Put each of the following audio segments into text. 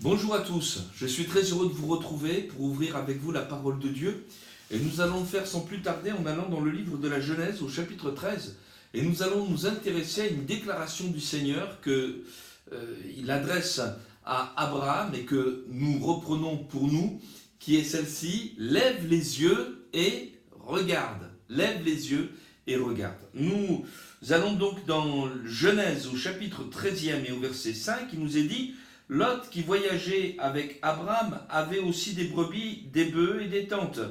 Bonjour à tous, je suis très heureux de vous retrouver pour ouvrir avec vous la parole de Dieu. Et nous allons le faire sans plus tarder en allant dans le livre de la Genèse au chapitre 13. Et nous allons nous intéresser à une déclaration du Seigneur qu'il adresse à Abraham et que nous reprenons pour nous, qui est celle-ci: lève les yeux et regarde. Lève les yeux et regarde. Nous allons donc dans Genèse au chapitre 13e et au verset 5, il nous est dit: Lot, qui voyageait avec Abraham, avait aussi des brebis, des bœufs et des tentes.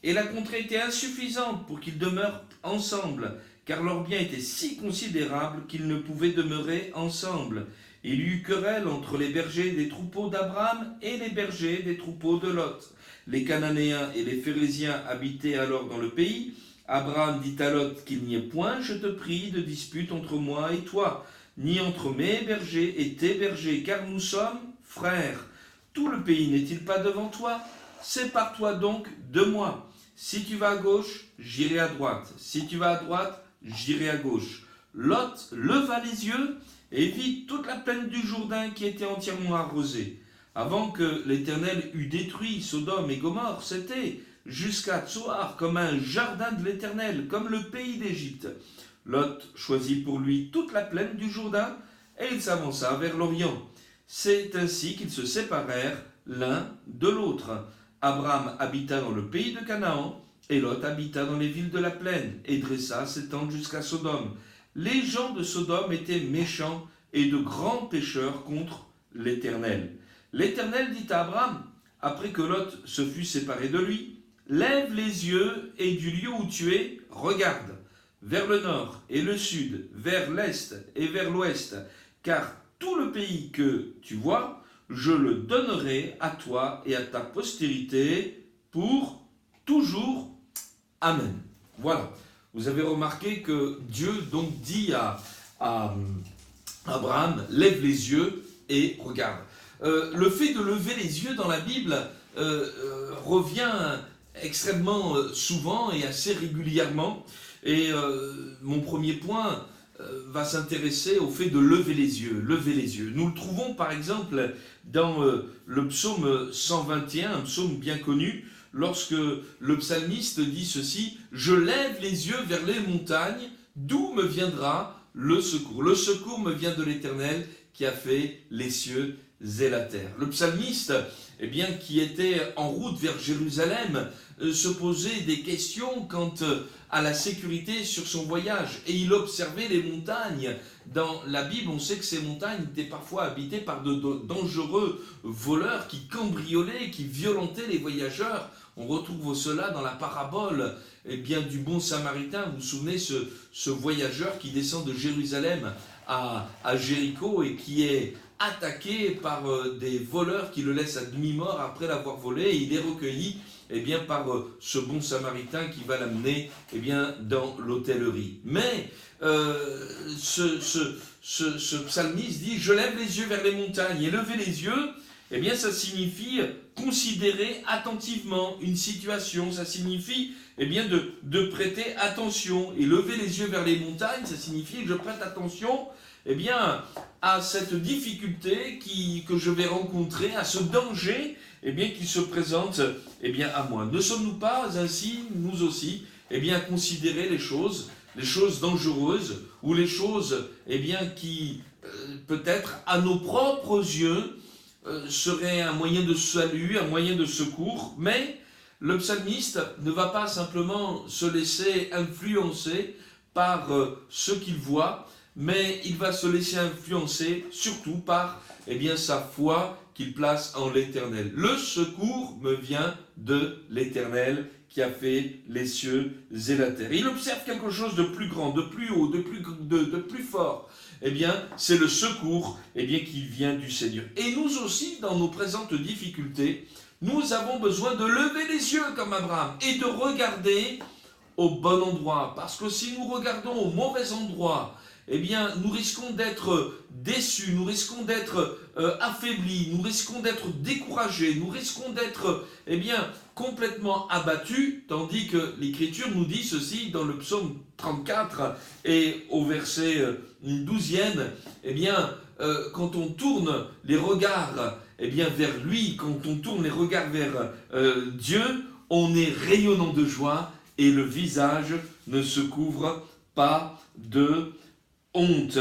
Et la contrée était insuffisante pour qu'ils demeurent ensemble, car leurs biens étaient si considérables qu'ils ne pouvaient demeurer ensemble. Il y eut querelle entre les bergers des troupeaux d'Abraham et les bergers des troupeaux de Lot. Les Cananéens et les Phéréziens habitaient alors dans le pays. Abraham dit à Lot qu'il n'y ait point, je te prie, de dispute entre moi et toi, ni entre mes bergers et tes bergers, car nous sommes frères. Tout le pays n'est-il pas devant toi? Sépare-toi donc de moi. Si tu vas à gauche, j'irai à droite. Si tu vas à droite, j'irai à gauche. Lot leva les yeux et vit toute la plaine du Jourdain qui était entièrement arrosée. Avant que l'Éternel eût détruit Sodome et Gomorrhe, c'était jusqu'à Tsoar comme un jardin de l'Éternel, comme le pays d'Égypte. Lot choisit pour lui toute la plaine du Jourdain et il s'avança vers l'Orient. C'est ainsi qu'ils se séparèrent l'un de l'autre. Abraham habita dans le pays de Canaan et Lot habita dans les villes de la plaine et dressa ses tentes jusqu'à Sodome. Les gens de Sodome étaient méchants et de grands pécheurs contre l'Éternel. L'Éternel dit à Abraham, après que Lot se fut séparé de lui: lève les yeux et du lieu où tu es, regarde vers le nord et le sud, vers l'est et vers l'ouest, car tout le pays que tu vois, je le donnerai à toi et à ta postérité pour toujours. Amen. Voilà. Vous avez remarqué que Dieu donc dit à Abraham: lève les yeux et regarde. Le fait de lever les yeux dans la Bible revient extrêmement souvent et assez régulièrement. Et mon premier point va s'intéresser au fait de lever les yeux. Lever les yeux. Nous le trouvons par exemple dans le psaume 121, un psaume bien connu, lorsque le psalmiste dit ceci: je lève les yeux vers les montagnes, d'où me viendra le secours. Le secours me vient de l'Éternel qui a fait les cieux et la terre. Le psalmiste, qui était en route vers Jérusalem, se posait des questions quant à la sécurité sur son voyage. Et il observait les montagnes. Dans la Bible, on sait que ces montagnes étaient parfois habitées par de dangereux voleurs qui cambriolaient, qui violentaient les voyageurs. On retrouve cela dans la parabole du bon samaritain. Vous vous souvenez, ce voyageur qui descend de Jérusalem à Jéricho et qui est attaqué par des voleurs qui le laissent à demi-mort après l'avoir volé, et il est recueilli par ce bon samaritain qui va l'amener dans l'hôtellerie. Mais ce psalmiste dit: je lève les yeux vers les montagnes. Et lever les yeux, ça signifie considérer attentivement une situation, ça signifie de prêter attention. Et lever les yeux vers les montagnes, ça signifie que je prête attention à cette difficulté que je vais rencontrer, à ce danger qui se présente à moi. Ne sommes-nous pas ainsi, nous aussi, à considérer les choses dangereuses, ou les choses qui, peut-être à nos propres yeux, seraient un moyen de salut, un moyen de secours, mais le psalmiste ne va pas simplement se laisser influencer par ce qu'il voit, mais il va se laisser influencer surtout par sa foi qu'il place en l'Éternel. Le secours me vient de l'Éternel qui a fait les cieux et la terre. Il observe quelque chose de plus grand, de plus haut, de plus fort. C'est le secours qui vient du Seigneur. Et nous aussi, dans nos présentes difficultés, nous avons besoin de lever les yeux comme Abraham et de regarder au bon endroit. Parce que si nous regardons au mauvais endroit, nous risquons d'être déçus, nous risquons d'être affaiblis, nous risquons d'être découragés, nous risquons d'être complètement abattus, tandis que l'Écriture nous dit ceci dans le psaume 34 et au verset 12e, quand on tourne les regards vers lui, quand on tourne les regards vers Dieu, on est rayonnant de joie et le visage ne se couvre pas de honte.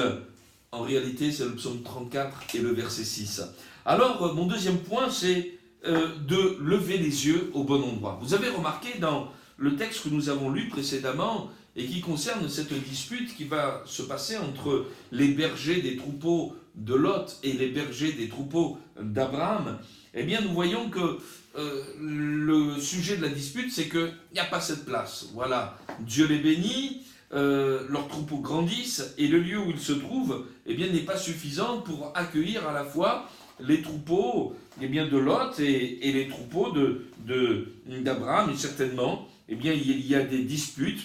En réalité, c'est le psaume 34 et le verset 6. Alors, mon deuxième point, c'est de lever les yeux au bon endroit. Vous avez remarqué dans le texte que nous avons lu précédemment et qui concerne cette dispute qui va se passer entre les bergers des troupeaux de Lot et les bergers des troupeaux d'Abraham, eh bien nous voyons que le sujet de la dispute, c'est qu'il n'y a pas cette place. Voilà, Dieu les bénit, leurs troupeaux grandissent et le lieu où ils se trouvent n'est pas suffisant pour accueillir à la fois les troupeaux de Lot et les troupeaux d'Abraham. Et certainement, il y a des disputes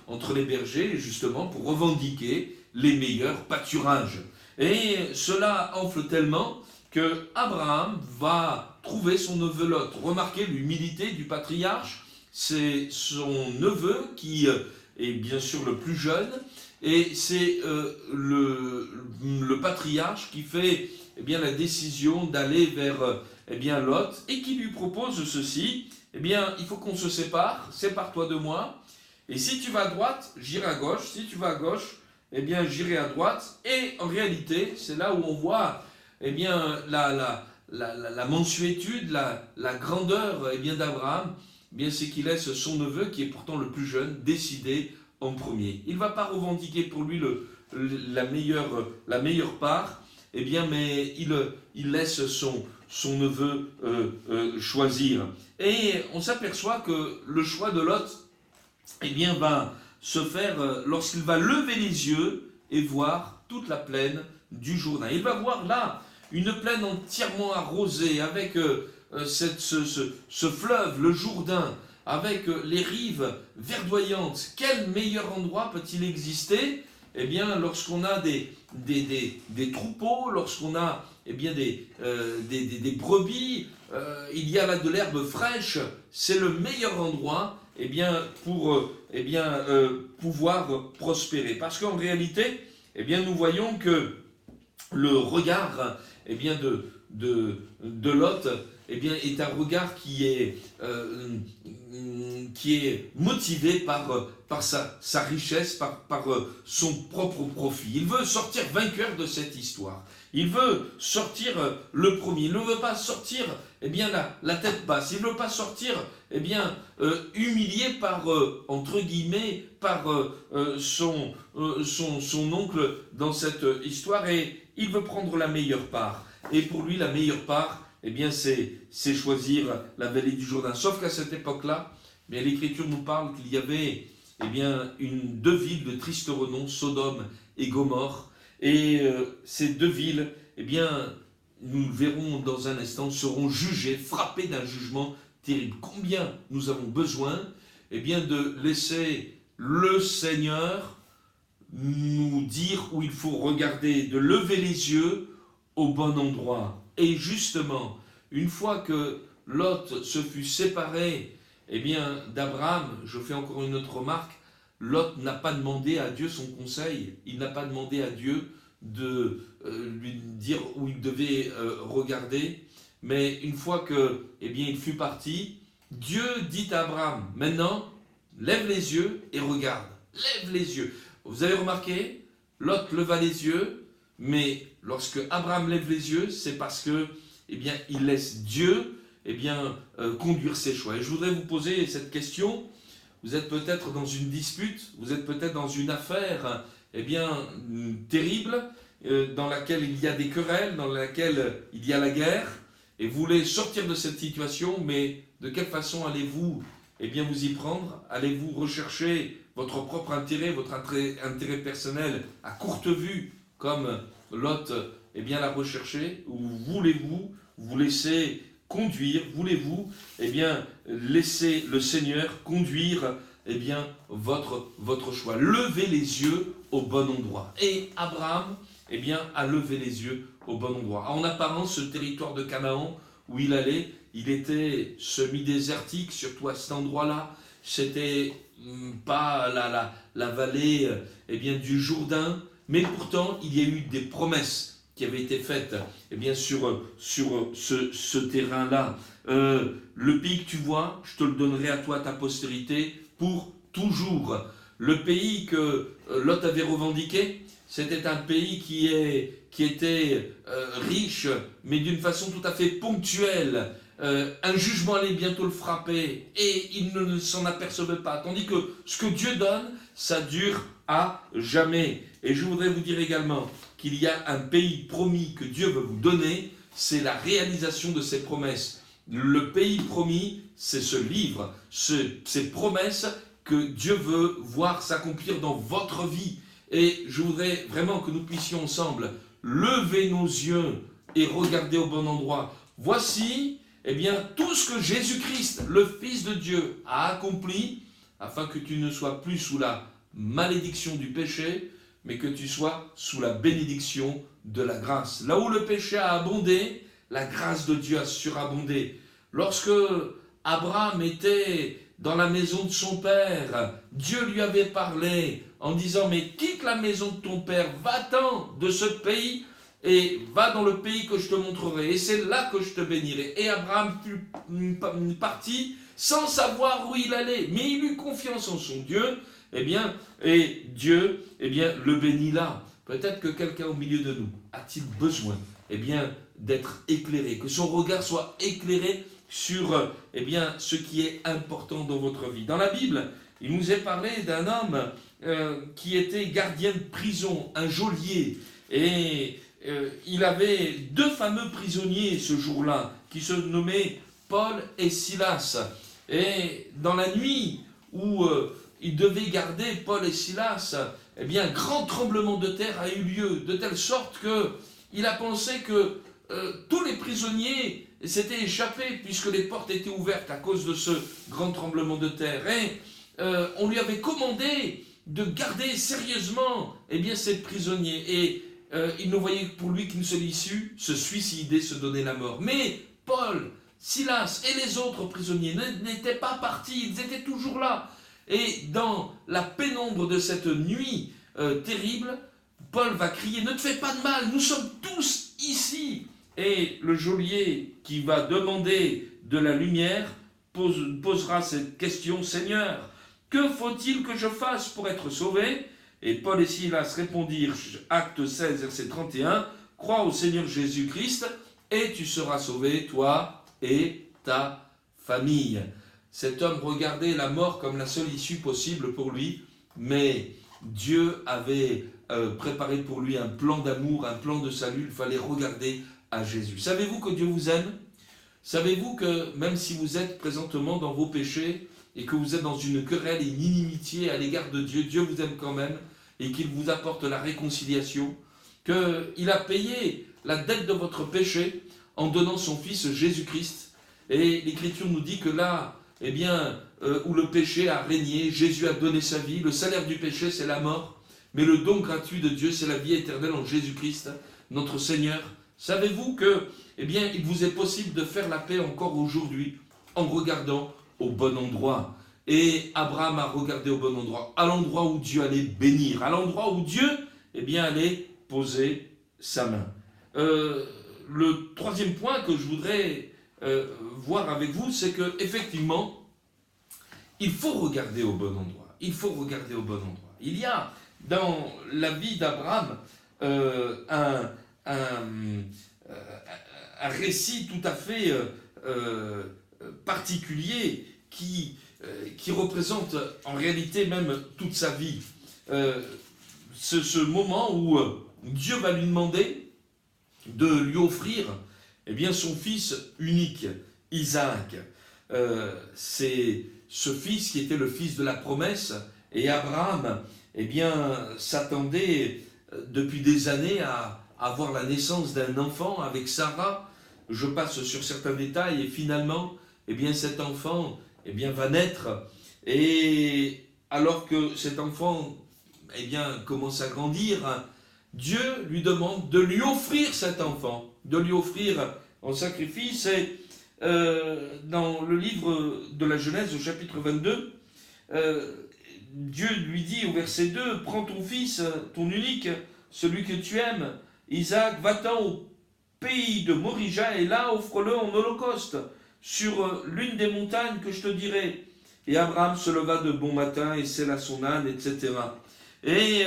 entre les bergers, justement, pour revendiquer les meilleurs pâturages. Et cela enfle tellement que Abraham va trouver son neveu Lot. Remarquez l'humilité du patriarche, c'est son neveu qui est bien sûr le plus jeune, et c'est le patriarche qui fait la décision d'aller vers Lot, et qui lui propose ceci: il faut qu'on se sépare-toi de moi, et si tu vas à droite, j'irai à gauche, si tu vas à gauche, j'irai à droite. Et en réalité, c'est là où on voit la mansuétude, la grandeur d'Abraham, c'est qu'il laisse son neveu, qui est pourtant le plus jeune, décider en premier. Il ne va pas revendiquer pour lui la meilleure part, mais il laisse son neveu choisir. Et on s'aperçoit que le choix de Lot va se faire lorsqu'il va lever les yeux et voir toute la plaine du Jourdain. Il va voir là une plaine entièrement arrosée avec ce fleuve, le Jourdain, avec les rives verdoyantes. Quel meilleur endroit peut-il exister lorsqu'on a des troupeaux, lorsqu'on a des brebis, il y a là de l'herbe fraîche. C'est le meilleur endroit pour pouvoir prospérer. Parce qu'en réalité, nous voyons que le regard de Lot est un regard qui est motivé par sa richesse, par son propre profit. Il veut sortir vainqueur de cette histoire. Il veut sortir le premier. Il ne veut pas sortir la tête basse. Il ne veut pas sortir humilié par, entre guillemets, par son oncle dans cette histoire. Et il veut prendre la meilleure part. Et pour lui, la meilleure part, c'est choisir la vallée du Jourdain. Sauf qu'à cette époque-là, l'Écriture nous parle qu'il y avait deux villes de triste renom, Sodome et Gomorrhe. Et ces deux villes, nous le verrons dans un instant, seront jugées, frappées d'un jugement terrible. Combien nous avons besoin de laisser le Seigneur nous dire où il faut regarder, de lever les yeux au bon endroit. Et justement, une fois que Lot se fut séparé d'Abraham, je fais encore une autre remarque, Lot n'a pas demandé à Dieu son conseil, il n'a pas demandé à Dieu de lui dire où il devait regarder, mais une fois que il fut parti, Dieu dit à Abraham: maintenant, lève les yeux et regarde, lève les yeux. Vous avez remarqué, Lot leva les yeux, mais lorsque Abraham lève les yeux, c'est parce que il laisse Dieu conduire ses choix. Et je voudrais vous poser cette question. Vous êtes peut-être dans une dispute, vous êtes peut-être dans une affaire terrible, dans laquelle il y a des querelles, dans laquelle il y a la guerre, et vous voulez sortir de cette situation, mais de quelle façon allez-vous vous y prendre? Allez-vous rechercher votre propre intérêt, votre intérêt personnel à courte vue, comme Lot l'a recherché, ou voulez-vous vous laisser conduire, voulez-vous laisser le Seigneur conduire votre choix? Levez les yeux au bon endroit. Et Abraham a levé les yeux au bon endroit. En apparence, ce territoire de Canaan où il allait, il était semi-désertique, surtout à cet endroit-là. C'était pas la vallée du Jourdain, mais pourtant il y a eu des promesses qui avait été faite eh bien, sur ce terrain-là. Le pays que tu vois, je te le donnerai à toi, à ta postérité, pour toujours. Le pays que Lot avait revendiqué, c'était un pays qui était riche, mais d'une façon tout à fait ponctuelle. Un jugement allait bientôt le frapper et il ne s'en apercevait pas. Tandis que ce que Dieu donne, ça dure à jamais. Et je voudrais vous dire également qu'il y a un pays promis que Dieu veut vous donner, c'est la réalisation de ses promesses. Le pays promis, c'est ce livre, ces promesses que Dieu veut voir s'accomplir dans votre vie. Et je voudrais vraiment que nous puissions ensemble lever nos yeux et regarder au bon endroit. Voici, eh bien, tout ce que Jésus-Christ, le Fils de Dieu, a accompli, afin que tu ne sois plus sous la malédiction du péché, mais que tu sois sous la bénédiction de la grâce. Là où le péché a abondé, la grâce de Dieu a surabondé. Lorsque Abraham était dans la maison de son père, Dieu lui avait parlé en disant « Mais quitte la maison de ton père, va-t'en de ce pays et va dans le pays que je te montrerai, et c'est là que je te bénirai. » Et Abraham fut parti sans savoir où il allait, mais il eut confiance en son Dieu, et Dieu le bénit là. Peut-être que quelqu'un au milieu de nous a-t-il besoin d'être éclairé, que son regard soit éclairé sur ce qui est important dans votre vie. Dans la Bible, il nous est parlé d'un homme qui était gardien de prison, un geôlier, et il avait deux fameux prisonniers ce jour-là, qui se nommaient Paul et Silas. Et dans la nuit où ils devaient garder Paul et Silas, un grand tremblement de terre a eu lieu, de telle sorte qu'il a pensé que tous les prisonniers s'étaient échappés, puisque les portes étaient ouvertes à cause de ce grand tremblement de terre. Et on lui avait commandé de garder sérieusement ces prisonniers. Et il ne voyait pour lui qu'une seule issue, se suicider, se donner la mort. Mais Paul, Silas et les autres prisonniers n'étaient pas partis, ils étaient toujours là. Et dans la pénombre de cette nuit terrible, Paul va crier « Ne te fais pas de mal, nous sommes tous ici !» Et le geôlier qui va demander de la lumière posera cette question « Seigneur, que faut-il que je fasse pour être sauvé ?» Et Paul et Silas répondirent, acte 16, verset 31, « Crois au Seigneur Jésus-Christ et tu seras sauvé, toi et ta famille. » Cet homme regardait la mort comme la seule issue possible pour lui, mais Dieu avait préparé pour lui un plan d'amour, un plan de salut. Il fallait regarder à Jésus. Savez-vous que Dieu vous aime? Savez-vous que même si vous êtes présentement dans vos péchés et que vous êtes dans une querelle et une inimitié à l'égard de Dieu, Dieu vous aime quand même et qu'il vous apporte la réconciliation, qu'il a payé la dette de votre péché en donnant son Fils Jésus-Christ. Et l'Écriture nous dit que là, où le péché a régné, Jésus a donné sa vie. Le salaire du péché, c'est la mort. Mais le don gratuit de Dieu, c'est la vie éternelle en Jésus-Christ, notre Seigneur. Savez-vous que, il vous est possible de faire la paix encore aujourd'hui en regardant au bon endroit. Et Abraham a regardé au bon endroit, à l'endroit où Dieu allait bénir, à l'endroit où Dieu, allait poser sa main. Le troisième point que je voudrais voir avec vous, c'est que effectivement, il faut regarder au bon endroit. Il faut regarder au bon endroit. Il y a dans la vie d'Abraham un récit tout à fait particulier qui représente en réalité même toute sa vie. Ce moment où Dieu va lui demander de lui offrir son fils unique, Isaac. C'est ce fils qui était le fils de la promesse, et Abraham s'attendait depuis des années à avoir la naissance d'un enfant avec Sarah. Je passe sur certains détails et finalement cet enfant va naître, et alors que cet enfant commence à grandir, Dieu lui demande de lui offrir cet enfant, de lui offrir en sacrifice. Et dans le livre de la Genèse au chapitre 22, Dieu lui dit au verset 2, « Prends ton fils, ton unique, celui que tu aimes, Isaac, va-t'en au pays de Morija et là offre-le en holocauste sur l'une des montagnes que je te dirai. Et Abraham se leva de bon matin et sella son âne, etc. Et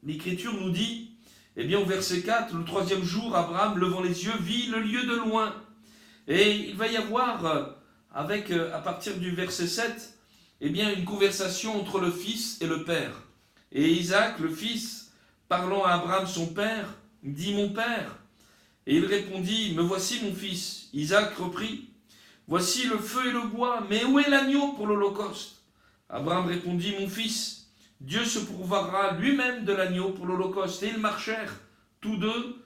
l'Écriture nous dit, eh bien au verset 4, le troisième jour, Abraham, levant les yeux, vit le lieu de loin. Et il va y avoir, à partir du verset 7, eh bien une conversation entre le fils et le père. Et Isaac, le fils, parlant à Abraham son père, dit « Mon père ». Et il répondit « Me voici mon fils ». Isaac reprit « Voici le feu et le bois, mais où est l'agneau pour l'holocauste » Abraham répondit « Mon fils, Dieu se pourvoira lui-même de l'agneau pour l'holocauste. » Et ils marchèrent tous deux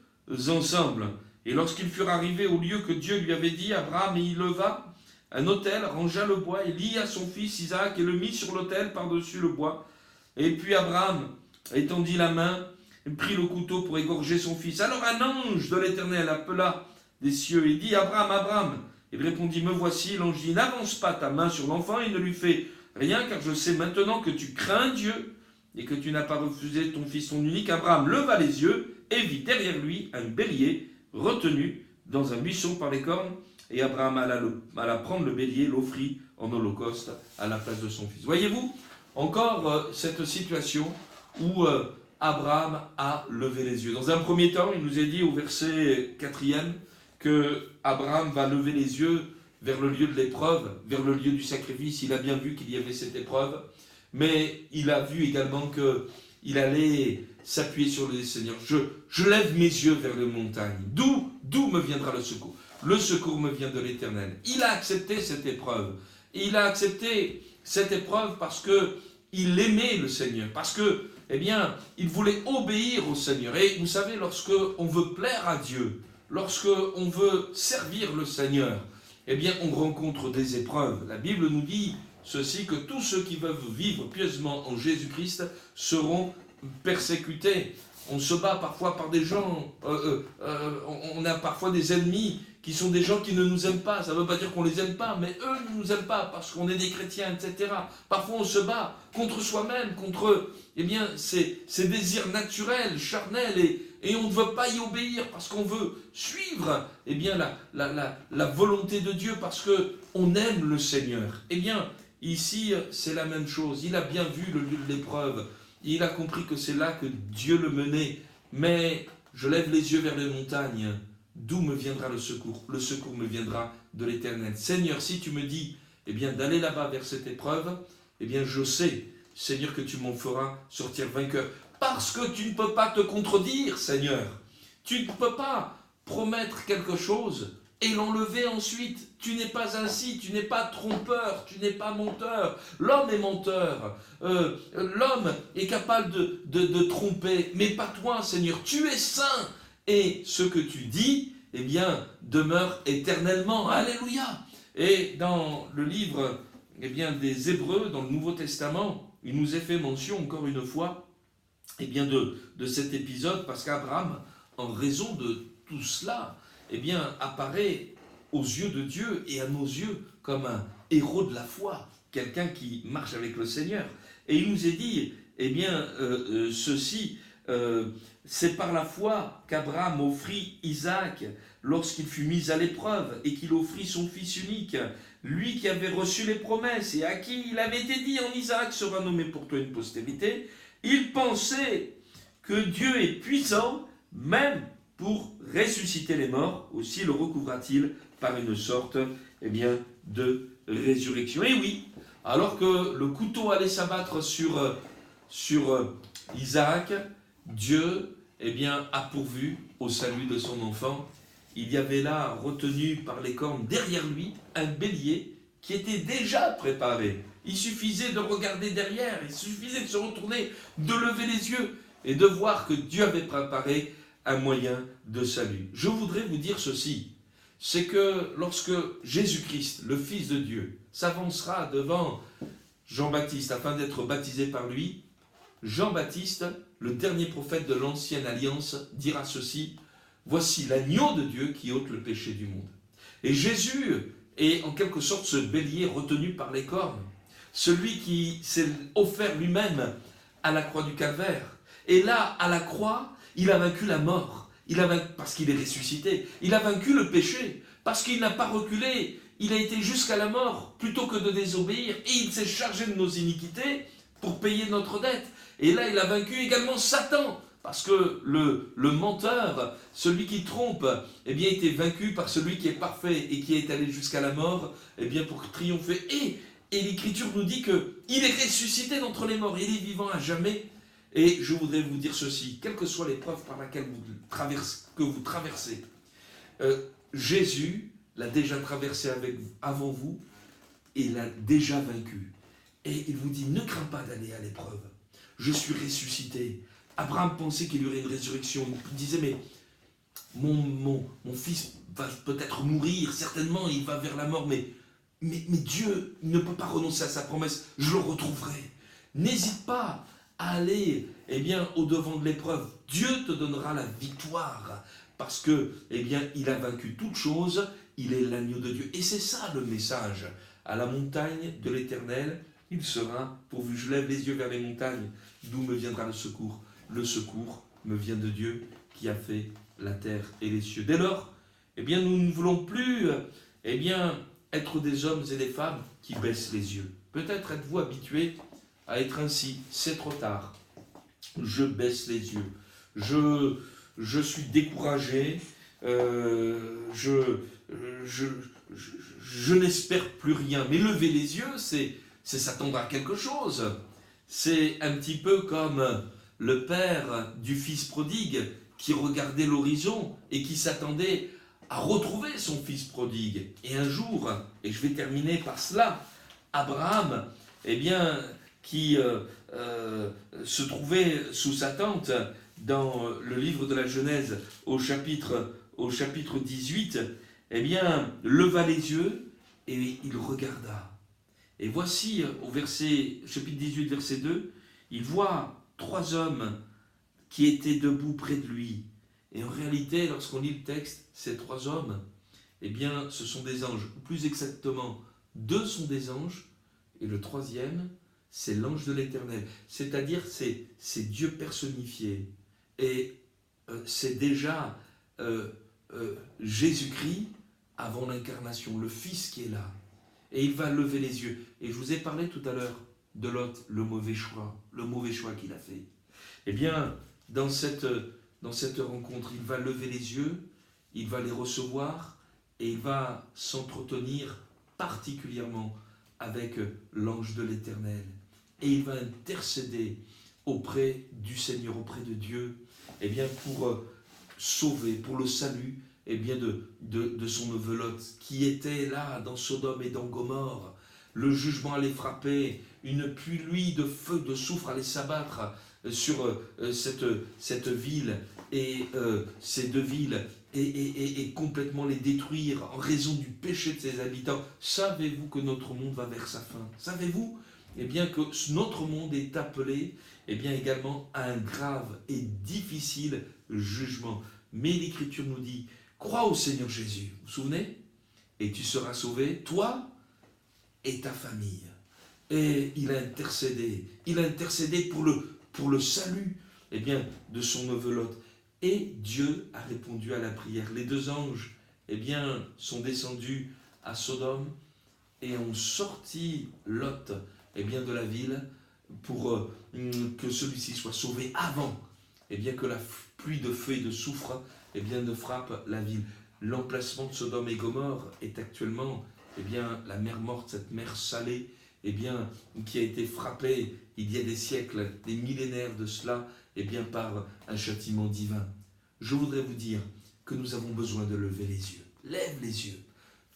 ensemble. Et lorsqu'ils furent arrivés au lieu que Dieu lui avait dit, Abraham y leva un autel, rangea le bois et lia son fils Isaac et le mit sur l'autel par-dessus le bois. Et puis Abraham étendit la main, prit le couteau pour égorger son fils. Alors un ange de l'Éternel appela des cieux et dit « Abraham, Abraham !» Il répondit « Me voici ». L'ange dit « N'avance pas ta main sur l'enfant et ne lui fais rien, car je sais maintenant que tu crains Dieu et que tu n'as pas refusé ton fils, ton unique. » Abraham leva les yeux et vit derrière lui un bélier retenu dans un buisson par les cornes. Et Abraham alla prendre le bélier, l'offrit en holocauste à la place de son fils. Voyez-vous, encore cette situation où Abraham a levé les yeux. Dans un premier temps, il nous est dit au verset 4e que Abraham va lever les yeux vers le lieu de l'épreuve, vers le lieu du sacrifice. Il a bien vu qu'il y avait cette épreuve, mais il a vu également qu'il allait s'appuyer sur le Seigneur. Je lève mes yeux vers les montagnes. D'où me viendra le secours? Le secours me vient de l'Éternel. Il a accepté cette épreuve. Et il a accepté cette épreuve parce qu'il aimait le Seigneur, parce que, eh bien, il voulait obéir au Seigneur. Et vous savez, lorsque on veut plaire à Dieu, lorsque on veut servir le Seigneur, eh bien, on rencontre des épreuves. La Bible nous dit ceci, que tous ceux qui veulent vivre pieusement en Jésus-Christ seront persécutés. On se bat parfois par des gens, on a parfois des ennemis qui sont des gens qui ne nous aiment pas. Ça ne veut pas dire qu'on les aime pas, mais eux ne nous aiment pas parce qu'on est des chrétiens, etc. Parfois on se bat contre soi-même, contre ses désirs naturels, charnels, et on ne veut pas y obéir parce qu'on veut suivre la volonté de Dieu, parce qu'on aime le Seigneur. Eh bien, ici, c'est la même chose. Il a bien vu le lieu de l'épreuve. Il a compris que c'est là que Dieu le menait. Mais je lève les yeux vers les montagnes. D'où me viendra le secours? Le secours me viendra de l'Éternel. Seigneur, si tu me dis d'aller là-bas vers cette épreuve, je sais, Seigneur, que tu m'en feras sortir vainqueur. Parce que tu ne peux pas te contredire, Seigneur. Tu ne peux pas promettre quelque chose et l'enlever ensuite. Tu n'es pas ainsi, tu n'es pas trompeur, tu n'es pas menteur. L'homme est menteur, l'homme est capable de tromper, mais pas toi, Seigneur. Tu es saint, et ce que tu dis, demeure éternellement. Alléluia. Et dans le livre des Hébreux, dans le Nouveau Testament, il nous est fait mention encore une fois de cet épisode, parce qu'Abraham, en raison de tout cela, apparaît aux yeux de Dieu et à nos yeux comme un héros de la foi, quelqu'un qui marche avec le Seigneur. Et il nous est dit, ceci, c'est par la foi qu'Abraham offrit Isaac lorsqu'il fut mis à l'épreuve et qu'il offrit son fils unique, lui qui avait reçu les promesses et à qui il avait été dit en Isaac sera nommé pour toi une postérité. Il pensait que Dieu est puissant, même pour ressusciter les morts, aussi le recouvra-t-il par une sorte de résurrection. Et oui, alors que le couteau allait s'abattre sur Isaac, Dieu a pourvu au salut de son enfant. Il y avait là, retenu par les cornes derrière lui, un bélier qui était déjà préparé. Il suffisait de regarder derrière, il suffisait de se retourner, de lever les yeux et de voir que Dieu avait préparé un moyen de salut. Je voudrais vous dire ceci, c'est que lorsque Jésus-Christ, le Fils de Dieu, s'avancera devant Jean-Baptiste afin d'être baptisé par lui, Jean-Baptiste, le dernier prophète de l'Ancienne Alliance, dira ceci: « Voici l'agneau de Dieu qui ôte le péché du monde. » Et Jésus est en quelque sorte ce bélier retenu par les cornes, celui qui s'est offert lui-même à la croix du Calvaire. Et là, à la croix, il a vaincu la mort, parce qu'il est ressuscité. Il a vaincu le péché, parce qu'il n'a pas reculé. Il a été jusqu'à la mort, plutôt que de désobéir. Et il s'est chargé de nos iniquités pour payer notre dette. Et là, il a vaincu également Satan, parce que le menteur, celui qui trompe, eh bien, était vaincu par celui qui est parfait et qui est allé jusqu'à la mort, eh bien, pour triompher. Et l'Écriture nous dit qu'il est ressuscité d'entre les morts, il est vivant à jamais. Et je voudrais vous dire ceci, quelle que soit l'épreuve par laquelle vous traversez, Jésus l'a déjà traversé avant vous, et il l'a déjà vaincu. Et il vous dit, ne crains pas d'aller à l'épreuve. Je suis ressuscité. Abraham pensait qu'il y aurait une résurrection. Il disait, mais mon fils va peut-être mourir, certainement, il va vers la mort, mais Dieu ne peut pas renoncer à sa promesse, je le retrouverai. N'hésite pas à aller au-devant de l'épreuve. Dieu te donnera la victoire, parce que il a vaincu toute chose, il est l'agneau de Dieu. Et c'est ça le message. À la montagne de l'Éternel, il sera pourvu. Je lève les yeux vers les montagnes, d'où me viendra le secours. Le secours me vient de Dieu qui a fait la terre et les cieux. Dès lors, nous ne voulons plus être des hommes et des femmes qui baissent les yeux. Peut-être êtes-vous habitués à être ainsi. C'est trop tard. Je baisse les yeux. Je suis découragé. Je n'espère plus rien. Mais lever les yeux, c'est s'attendre à quelque chose. C'est un petit peu comme le père du fils prodigue qui regardait l'horizon et qui s'attendait à retrouver son fils prodigue. Et un jour, et je vais terminer par cela, Abraham, qui se trouvait sous sa tente dans le livre de la Genèse au chapitre 18, leva les yeux et il regarda. Et voici, au chapitre 18, verset 2, il voit 3 hommes qui étaient debout près de lui. Et en réalité, lorsqu'on lit le texte, ces 3 hommes, ce sont des anges. Plus exactement, 2 sont des anges, et le 3e, c'est l'ange de l'Éternel. C'est-à-dire, c'est Dieu personnifié. Et c'est déjà Jésus-Christ avant l'incarnation, le Fils qui est là. Et il va lever les yeux. Et je vous ai parlé tout à l'heure de Lot, le mauvais choix qu'il a fait. Dans cette rencontre, il va lever les yeux, il va les recevoir et il va s'entretenir particulièrement avec l'ange de l'Éternel. Et il va intercéder auprès du Seigneur, auprès de Dieu, pour sauver, pour le salut de son neveu Lot, qui était là dans Sodome et dans Gomorrhe. Le jugement allait frapper, une pluie de feu, de soufre allait s'abattre sur cette ville et ces 2 villes et complètement les détruire en raison du péché de ses habitants. Savez-vous que notre monde va vers sa fin? Savez-vous que notre monde est appelé également à un grave et difficile jugement? Mais l'Écriture nous dit, crois au Seigneur Jésus, vous vous souvenez? Et tu seras sauvé, toi et ta famille. Et il a intercédé pour le salut de son neveu Lot. Et Dieu a répondu à la prière. Les 2 anges sont descendus à Sodome et ont sorti Lot de la ville pour que celui-ci soit sauvé avant que la pluie de feu et de soufre ne frappe la ville. L'emplacement de Sodome et Gomorrhe est actuellement la mer morte, cette mer salée qui a été frappée il y a des siècles, des millénaires de cela, par un châtiment divin. Je voudrais vous dire que nous avons besoin de lever les yeux. Lève les yeux.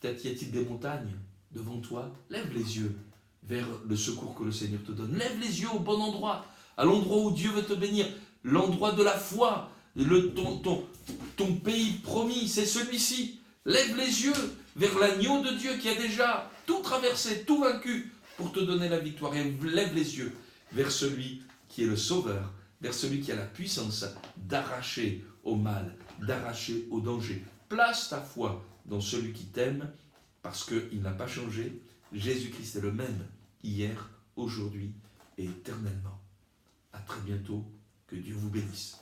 Peut-être y a-t-il des montagnes devant toi. Lève les yeux vers le secours que le Seigneur te donne. Lève les yeux au bon endroit, à l'endroit où Dieu veut te bénir, l'endroit de la foi, ton pays promis, c'est celui-ci. Lève les yeux vers l'agneau de Dieu qui a déjà tout traversé, tout vaincu pour te donner la victoire. Et lève les yeux vers celui qui est le Sauveur, vers celui qui a la puissance d'arracher au mal, d'arracher au danger. Place ta foi dans celui qui t'aime, parce qu'il n'a pas changé. Jésus-Christ est le même, hier, aujourd'hui et éternellement. À très bientôt. Que Dieu vous bénisse.